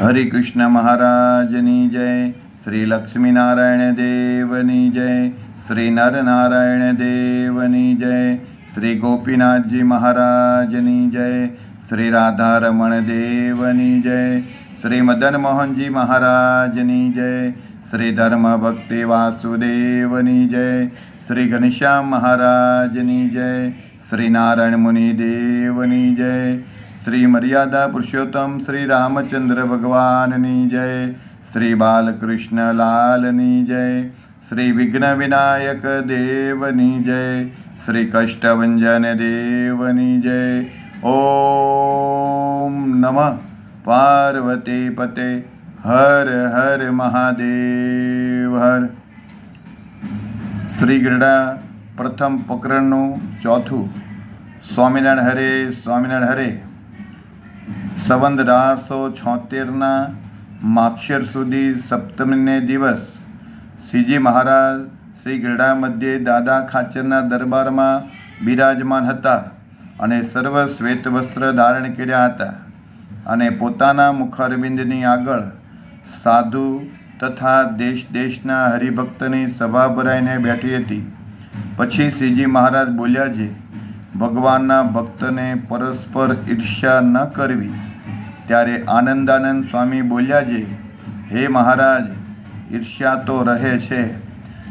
હરે કૃષ્ણ મહારાજની જય, શ્રી લક્ષ્મીનારાયણ દેવની જય, શ્રી નરનારાયણ દેવની જય, શ્રી ગોપીનાથજી મહારાજની જય, શ્રી રાધારમણ દેવની જય, શ્રી મદન મોહનજી મહારાજની જય, શ્રી ધર્મ ભક્તિ વાસુદેવની જય, શ્રી ઘનશ્યામ મહારાજની જય, શ્રી નારાયણ મુનિ દેવની જય, શ્રી મર્યાદા પુરુષોત્તમ શ્રી રામચંદ્ર ભગવાનની જય, શ્રી બાલકૃષ્ણ લાલની જય, શ્રી વિઘ્ન વિનાયક દેવની જય, શ્રી કષ્ટભંજન દેવની જય. ઓમ નમઃ પાર્વતી પતે. હર હર મહાદેવ હર. શ્રી ગરડા પ્રથમ પ્રકરણનું ચોથું. સ્વામિનારાયણ હરે, સ્વામિનારાયણ હરે. સંવત 1876 માક્ષર સુધી સપ્તમીને દિવસ શ્રીજી મહારાજ શ્રી ગરડા મધ્યે દાદા ખાચરના દરબારમાં બિરાજમાન હતા અને સર્વ શ્વેત વસ્ત્ર ધારણ કર્યા હતા અને પોતાના મુખારવિંદની આગળ સાધુ તથા દેશ દેશના હરિભક્તની સભા ભરાઈને બેઠી હતી. પછી શ્રીજી મહારાજ બોલ્યા છે, ભગવાનના ભક્તને પરસ્પર ઈર્ષ્યા ન કરવી. ત્યારે આનંદાનંદ સ્વામી બોલ્યા છે, હે મહારાજ, ઈર્ષ્યા તો રહે છે.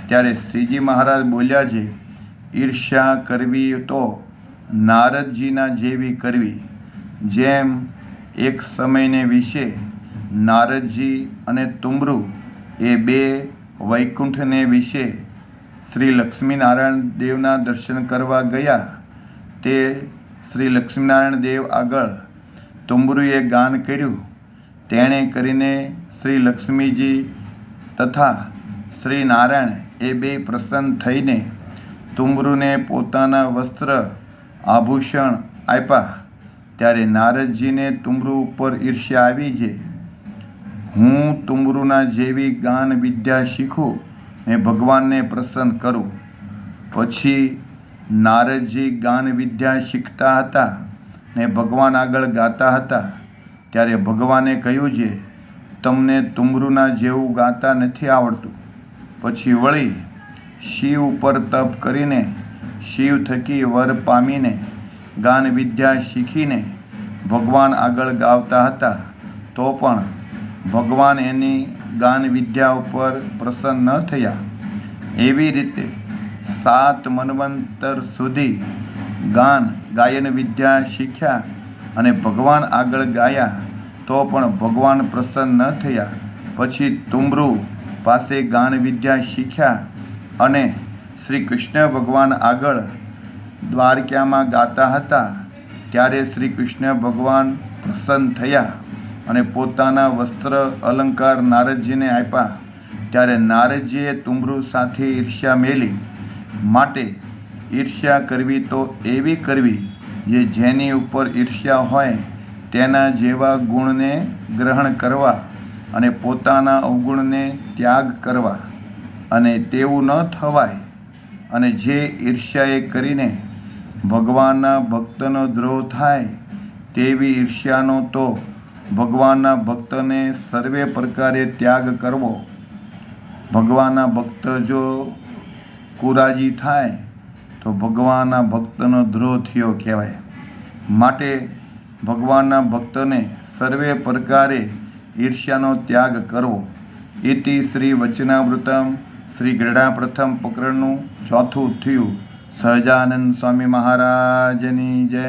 ત્યારે શ્રીજી મહારાજ બોલ્યા છે, ઈર્ષ્યા કરવી તો નારદજીના જેવી કરવી. જેમ એક સમયને વિશે નારદજી અને તુમ્રુ એ બે વૈકુંઠને વિશે શ્રી લક્ષ્મીનારાયણ દેવના દર્શન કરવા ગયા. તે શ્રી લક્ષ્મીનારાયણ દેવ આગળ તુમ્રુએ ગાન કર્યું. તેણે કરીને શ્રી લક્ષ્મીજી તથા શ્રી નારાયણ એ બે પ્રસન્ન થઈને તુમ્રુને પોતાના વસ્ત્ર આભૂષણ આપ્યા. ત્યારે નારદજીને તુમ્રુ ઉપર ઈર્ષ્યા આવી છે. હું તુમ્રુના જેવી ગાન વિદ્યા શીખું ને ભગવાનને પ્રસન્ન કરું. પછી નારદજી ગાન વિદ્યા શીખતા હતા ને ભગવાન આગળ ગાતા હતા. ત્યારે ભગવાને કહ્યું છે, તમને તુમ્રુના જેવું ગાતા નથી આવડતું. પછી વળી શિવ ઉપર તપ કરીને શિવ થકી વર પામીને ગાન વિદ્યા શીખીને ભગવાન આગળ ગાવતા હતા. તો પણ ભગવાન એની ગાન વિદ્યા ઉપર પ્રસન્ન ન થયા. એવી રીતે 7 મન્વંતર સુધી ગાયન વિદ્યા શીખ્યા અને ભગવાન આગળ ગાયા. તો પણ ભગવાન પ્રસન્ન ન થયા. પછી તુમ્રુ પાસે ગાન વિદ્યા શીખ્યા અને શ્રી કૃષ્ણ ભગવાન આગળ દ્વારકામાં ગાતા હતા. ત્યારે શ્રી કૃષ્ણ ભગવાન પ્રસન્ન થયા અને પોતાના વસ્ત્ર અલંકાર નારદજીને આપ્યા. ત્યારે નારદજીએ તુમ્રુ સાથે ઈર્ષ્યા મેલી. માટે ઈર્ષ્યા કરવી તો એવી કરવી જે જેની ઉપર ઈર્ષ્યા હોય તેના જેવા ગુણને ગ્રહણ કરવા અને પોતાના અવગુણને ત્યાગ કરવા. અને તેવું ન થવાય. અને જે ઈર્ષ્યાએ કરીને ભગવાનના ભક્તનો દ્રોહ થાય તેવી ઈર્ષ્યાનો તો ભગવાનના ભક્તને સર્વે પ્રકારે ત્યાગ કરવો. ભગવાનના ભક્ત જો કુરાજી થાય તો ભગવાનના ભક્તનો દ્રોહ થયો કહેવાય. માટે ભગવાનના ભક્તને સર્વે પ્રકારે ઈર્ષ્યાનો ત્યાગ કરવો. ઇતિ શ્રી વચનામૃતમ શ્રી ગરડા પ્રથમ પ્રકરણનું ચોથું થયું. સહજાનંદ સ્વામી મહારાજની જય.